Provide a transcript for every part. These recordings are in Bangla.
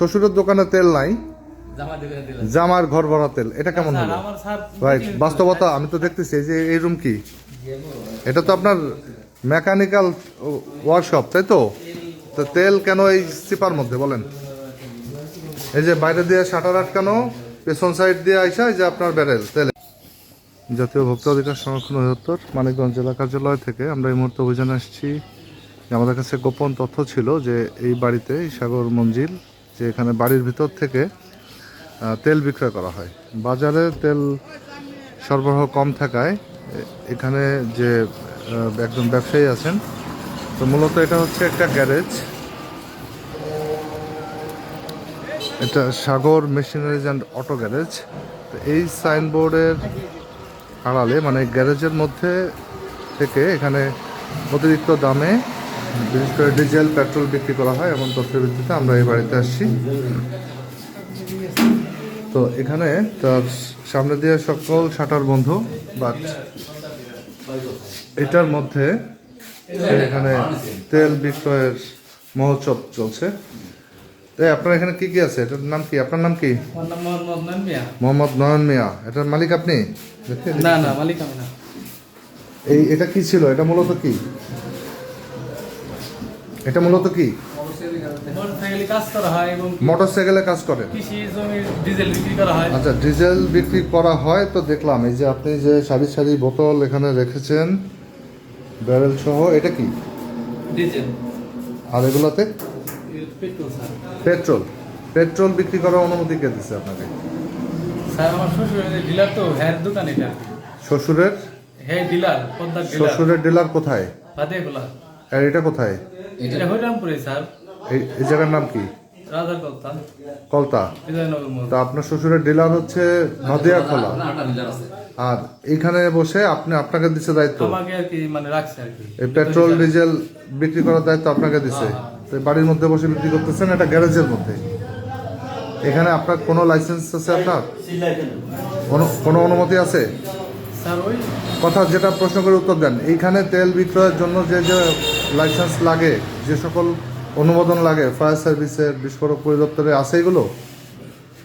শ্বশুরের দোকানে তেল নাই, জামার ঘর ভরা তেল, এটা কেমন হলো? রাইট, বাস্তবতা আমি তো দেখতেছি। এই যে এই রুম কি, এটা তো আপনার মেকানিক্যাল ওয়ার্কশপ, তাই তো? তো তেল কেন এই চিপার মধ্যে বলেন? এই যে বাইরে দিয়ে শাটার আটকানো, পেছন সাইড দিয়ে আইসা এই যে আপনার ব্যারেল তেল। জাতীয় ভোক্তা অধিকার সংরক্ষণ অধিদপ্তর মানিকগঞ্জ জেলা কার্যালয় থেকে আমরা এই মুহূর্তে অভিযানে আসছি। আমাদের কাছে গোপন তথ্য ছিল যে এই বাড়িতে সাগর মঞ্জিল, যে এখানে বাড়ির ভিতর থেকে তেল বিক্রয় করা হয়। বাজারে তেল সরবরাহ কম থাকায় এখানে যে একজন ব্যবসায়ী আছেন, তো মূলত এটা হচ্ছে একটা গ্যারেজ। এটা সাগর মেশিনারিজ অ্যান্ড অটো গ্যারেজ। তো এই সাইনবোর্ডের আড়ালে, মানে গ্যারেজের মধ্যে থেকে এখানে অতিরিক্ত দামে বিশেষ করে ডিজেল পেট্রোল বিক্রি করা হয় এমন তথ্যের ভিত্তিতে আমরা এই বাড়িতে আসছি। তো এখানে তার সামনে দিয়ে সকল শাটার বন্ধ, বাট এটার মধ্যে এখানে তেল বিক্রয়ের মহোৎসব চলছে। তাই আপনার এখানে কি কি আছে? এটার নাম কি? আপনার নাম কি? মোহাম্মদ নয়ন মিয়া। এটার মালিক আপনি? না না, মালিক আমি না। এটা কি ছিল? এটা মূলত কি? এটা মূলত কি? মোটরসাইকেলে কাজ করা হয় এবং মোটরসাইকেলে কাজ করেন? কৃষি জমির ডিজেল বিক্রি করা হয়। আচ্ছা, ডিজেল বিক্রি করা হয়। তো দেখলাম এই যে আপনি যে সারি সারি বোতল এখানে রেখেছেন ব্যারেল সহ, এটা কি? ডিজেল। আর এগুলোতে পেট্রোল স্যার। পেট্রোল। পেট্রোল বিক্রি করার অনুমতি কে দিচ্ছে আপনাকে? স্যার আমার শ্বশুরের ডিলার, তো হ্যার দোকান এটা। শ্বশুরের? হ্যাঁ ডিলার, পদ্মার ডিলার। শ্বশুরের ডিলার কোথায়? ফাতেহগোলা। আর এটা কোথায়? এটা হরিরামপুরে স্যার। এই জায়গার নাম কি? রাজার কলতা। কলতা। বিজয়নগর মোড়। তা আপনার শ্বশুরের ডিলার হচ্ছে নদিয়াখোলা, আর এইখানে বসে আপনাকে দিচ্ছে দায়িত্ব? আমাকে আর কি মানে রাখছে আর কি। এই পেট্রোল ডিজেল বিক্রি করার দায়িত্ব আপনাকে দিচ্ছে। তো বাড়ির মধ্যে বসে বিক্রি করতেছেন, এটা গ্যারেজের মধ্যে। এখানে আপনার কোনো লাইসেন্স আছে? আপনার কোনো অনুমতি আছে? স্যার ওই কথা যেটা প্রশ্ন করে উত্তর দেন। এইখানে তেল বিক্রয়ের জন্য যে যে লাইসেন্স লাগে, যে সকল অনুমোদন লাগে ফায়ার সার্ভিসের, বিস্ফোরক পরিদপ্তরে, আছে এগুলো?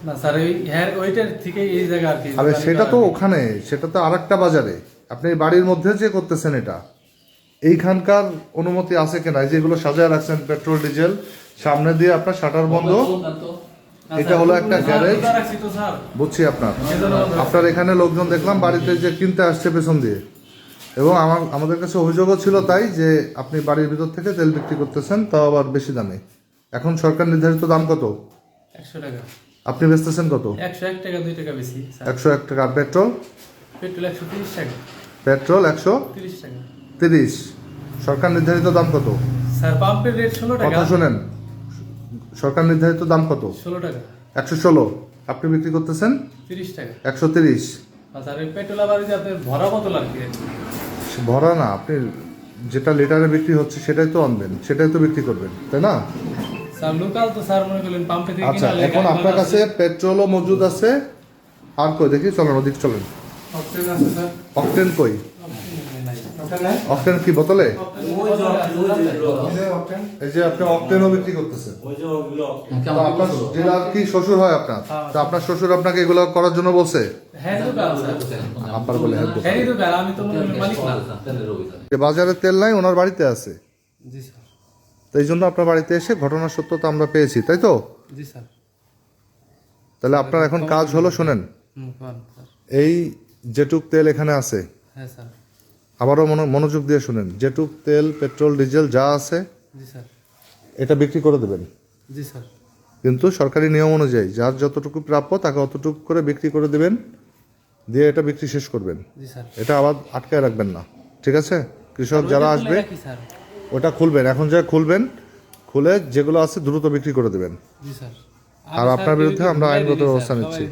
না স্যার, ওই হ্যার ওইটার থেকে এই জায়গা আর কি। আরে সেটা তো ওখানে, সেটা তো আরেকটা বাজারে। আপনি বাড়ির মধ্যে যে করতেছেন এটা, এইখানকার অনুমতি আছে কিনা? এই যেগুলো সাজায় রাখছেন পেট্রোল ডিজেল, সামনে দিয়ে আপনার শাটার বন্ধ, এটা হলো একটা গ্যারেজ। বুঝছি আপনার এখানে লোকজন দেখলাম বাড়িতে যে কিনতে আসছে পেছন দিয়ে, এবং আমাদের কাছে অভিযোগও ছিল তাই যে আপনি বাড়ির ভিতর থেকে তেল বিক্রি করতেছেন, তাও আবার বেশি দামে। এখন সরকার নির্ধারিত দাম কত? 100 টাকা। আপনি বেচতেছেন কত? 101 টাকা, 2 টাকা বেশি। 101 টাকা। আর পেট্রোল? পেট্রোল 130 টাকা। পেট্রোল 130 টাকা। 130। সরকার নির্ধারিত দাম কত? স্যার পাম্পের রেট 16 টাকা। কথা শুনেন, সরকার নির্ধারিত দাম কত? 16 টাকা। 116। আপনি বিক্রি করতেছেন 30 টাকা। 130। স্যার এই পেট্রোল আবার যে আপনার ভরা বোতল আর কি। ভরা না, আপনি যেটা লিটারে বিক্রি হচ্ছে সেটাই তো আনবেন, সেটাই তো বিক্রি করবেন, তাই না? স্যার লোকাল তো স্যার মনে করলেন পাম্পে থেকে আচ্ছা, কিনা। এখন আপনার কাছে পেট্রোলও মজুদ আছে, আর কই দেখি, চলেন ওদিক চলেন। অক্টেন আছে স্যার। অকটেন কই? নাই। অকটেন কি বোতলে? এই যে আপনি অকটেনও বিক্রি করতেছেন। তো আপনার ডিলার কি শ্বশুর হয় আপনার? তো আপনার শ্বশুর আপনাকে এগুলো করার জন্য বলছে? হ্যাঁ দোকান স্যার। আব্বার বলে হ্যাঁ দোকান। হ্যাঁ দোকান, আমি তো মনে করি মালিক না। যে বাজারে তেল নাই, ওনার বাড়িতে আছে। জি স্যার। তো এই জন্য আপনার বাড়িতে এসে ঘটনার সত্যতা আমরা পেয়েছি, তাই তো? জি স্যার। তাহলে আপনার এখন কাজ হলো, শোনেন, কোন স্যার? এই যেটুক তেল এখানে আছে, হ্যাঁ স্যার। আবারও মনোযোগ দিয়ে শুনেন, যেটুক তেল পেট্রোল ডিজেল যা আছে জি স্যার। এটা বিক্রি করে দেবেন। জি স্যার। কিন্তু সরকারি নিয়ম অনুযায়ী যার যতটুকু প্রাপ্য তাকে অতটুকু করে বিক্রি করে দেবেন, দিয়ে এটা বিক্রি শেষ করবেন। জি স্যার। এটা আবার আটকায় রাখবেন না, ঠিক আছে? কৃষক যারা আসবে স্যার। ওটা খুলবেন, এখন যা খুলবেন, খুলে যেগুলো আছে দ্রুত বিক্রি করে দেবেন। জি স্যার। আর আপনার বিরুদ্ধে আমরা আইনগত ব্যবস্থা নিচ্ছি।